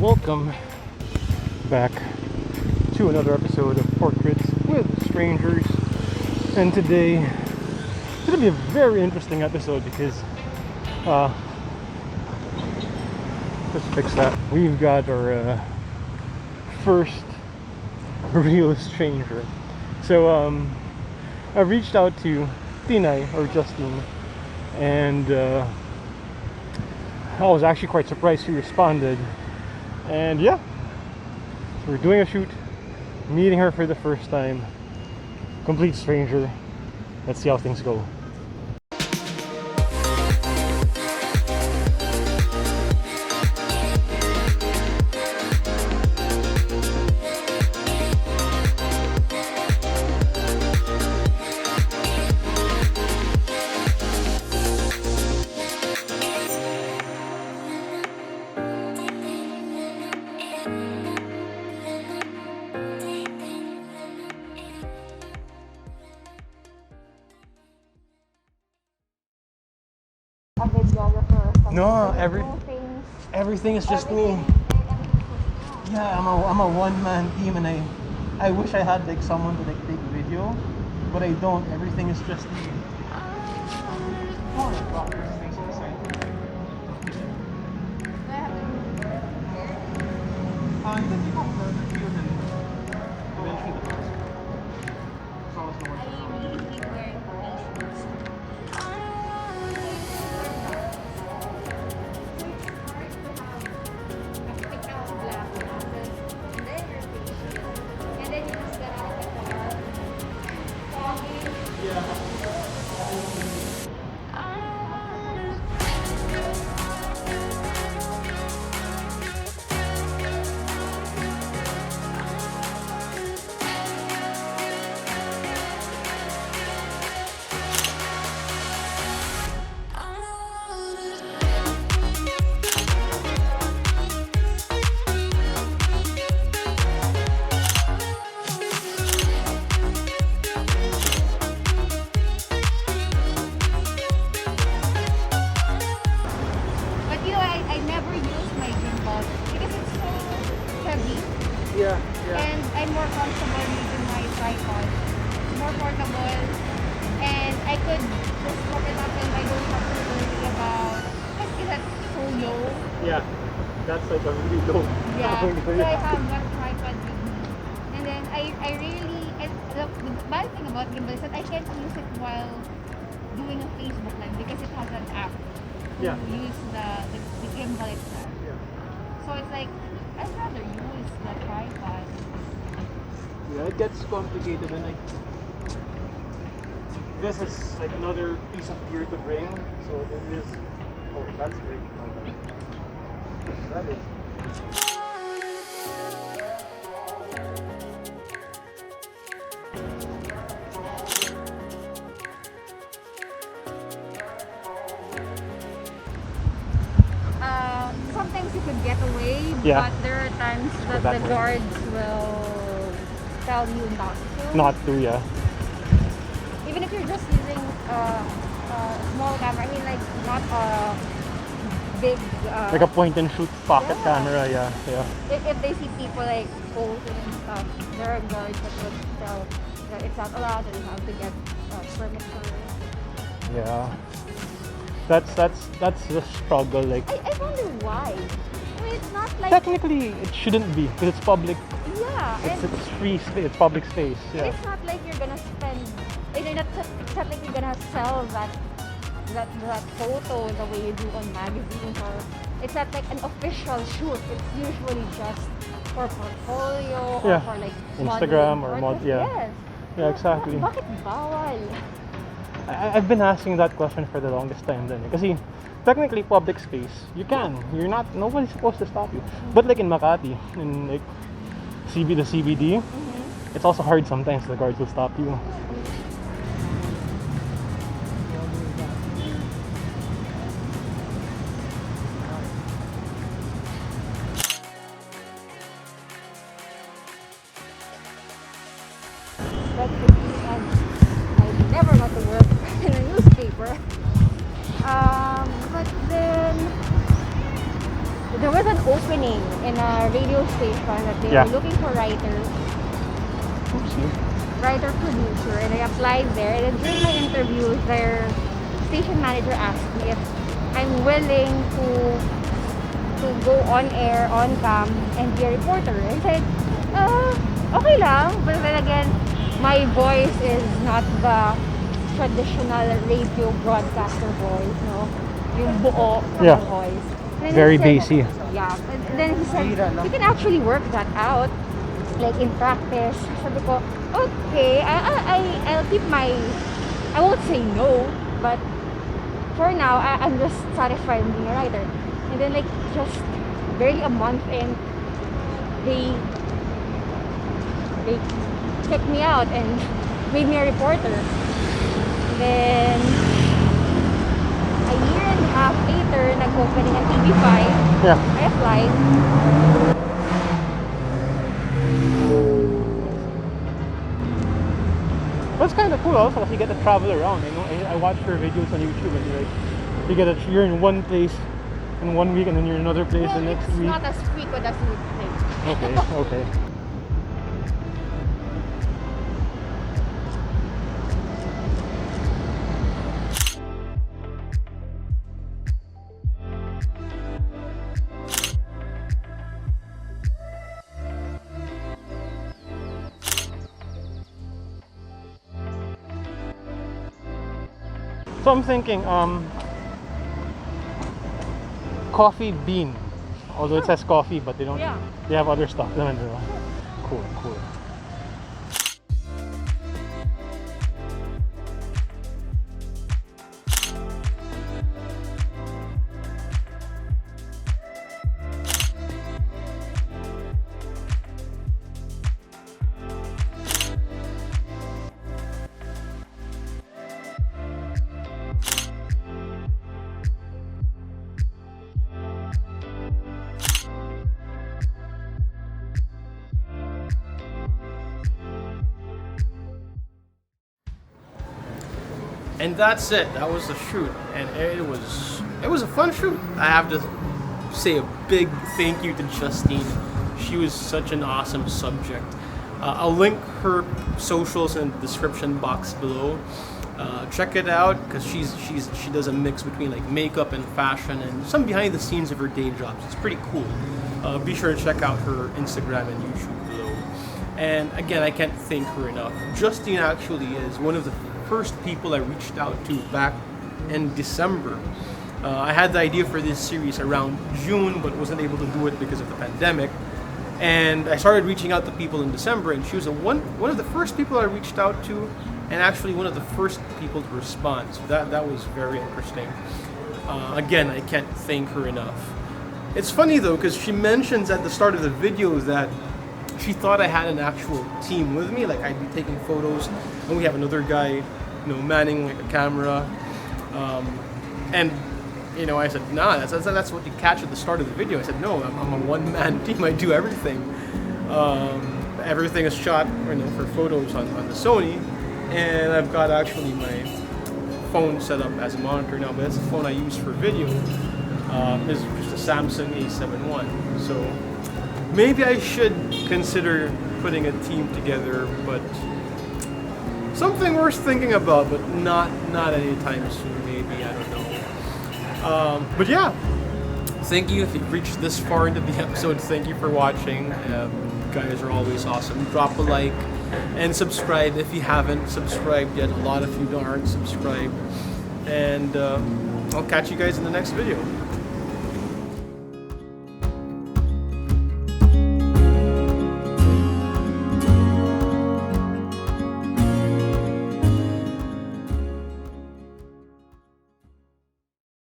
Welcome back to another episode of Portraits with Strangers. And today, it's going to be a very interesting episode because, let's fix that. We've got our first real stranger. So, I reached out to Tinay or Justine, and I was actually quite surprised she responded. And yeah, so we're doing a shoot, meeting her for the first time, complete stranger. Let's see how things go. A videographer or something. No, Things. everything is just me. Yeah, I'm a one-man team, and I wish I had like someone to like take video, but I don't. Everything is just me. Yeah. And I'm more comfortable using my tripod. It's more portable, and I could just put it up and I don't have to worry about because that's so low. Yeah, that's like a really low. Yeah, so I have that tripod with me. And then I really, and the bad thing about gimbal is that I can't use it while doing a Facebook live because it has an app to use the gimbal itself. Yeah. So it's like, I'd rather use the tripod. Yeah, it gets complicated, and like this is like another piece of gear to bring. So it is. Oh, that's great. That is. Sometimes you could get away, Yeah. but there are times that that the way. guards will tell you not to. Not to, yeah. Even if you're just using a small camera, I mean like not a big... Like a point and shoot pocket Yeah. camera, yeah. If they see people like posing and stuff, there are guards that will tell that it's not allowed, that you have to get permit for it. Yeah. That's the struggle. Like I wonder why. I mean, it's not like... technically it shouldn't be because it's public. Yeah, and It's free space. It's public space. Yeah. it's not like you're gonna spend... It's not like you're gonna sell that photo the way you do on magazines, or it's not like an official shoot. It's usually just for portfolio or Yeah. for like Instagram modeling or purposes. yeah. Yes. Yeah, exactly. Bakit bawal? I've been asking that question for the longest time then. Kasi technically public space, you can. You're not, nobody's supposed to stop you. But like in Makati, in like the CBD, it's also hard sometimes the guards will stop you. But I never got to work in a newspaper. But then there was an opening in a radio station that they Yeah. were looking for writers, Oopsie. writer producer, and I applied there. And then during my interview, their station manager asked me if I'm willing to go on air, on cam, and be a reporter. I said, okay lang. But then again, my voice is not the traditional radio broadcaster voice, no? Yung buo Yeah. na voice. And then Very he said, bassy. Yeah. And then he said, you can actually work that out, like in practice. Sabi ko, okay, I'll keep my, I won't say no, but for now, I'm just satisfied being a writer. And then like just barely a month in, they checked me out and made me a reporter. And then a year and a half later, nag-opening ang TV5. Yeah. I applied. But it's kind of cool also because you get to travel around. You know, I watch your videos on YouTube and you get you're in one place in 1 week and then you're in another place the next It's week. not as frequent as you would think. Okay, okay. So I'm thinking, coffee bean. Although it says coffee, but they don't. Yeah. They have other stuff. Cool, cool. And that's it. That was the shoot, and it was a fun shoot. I have to say a big thank you to Justine. She was such an awesome subject. I'll link her socials in the description box below. Check it out because she does a mix between like makeup and fashion and some behind the scenes of her day jobs. It's pretty cool. Be sure to check out her Instagram and YouTube below. And again, I can't thank her enough. Justine actually is one of the first people I reached out to back in December. I had the idea for this series around June, but wasn't able to do it because of the pandemic. And I started reaching out to people in December, and she was one of the first people I reached out to, and actually one of the first people to respond. So that was very interesting. Again, I can't thank her enough. It's funny though, because she mentions at the start of the video that she thought I had an actual team with me, like I'd be taking photos, and we have another guy, manning like a camera. And I said, nah, that's what you catch at the start of the video. I said, no, I'm a one-man team. I do everything. Everything is shot, for photos on the Sony, and I've got actually my phone set up as a monitor now, but that's the phone I use for video. This is just a Samsung A7 I. So maybe I should consider putting a team together, but something worth thinking about, but not anytime soon. Maybe, I don't know. But yeah, thank you if you've reached this far into the episode. Thank you for watching. You guys are always awesome. Drop a like and subscribe if you haven't subscribed yet. A lot of you aren't subscribed. And I'll catch you guys in the next video.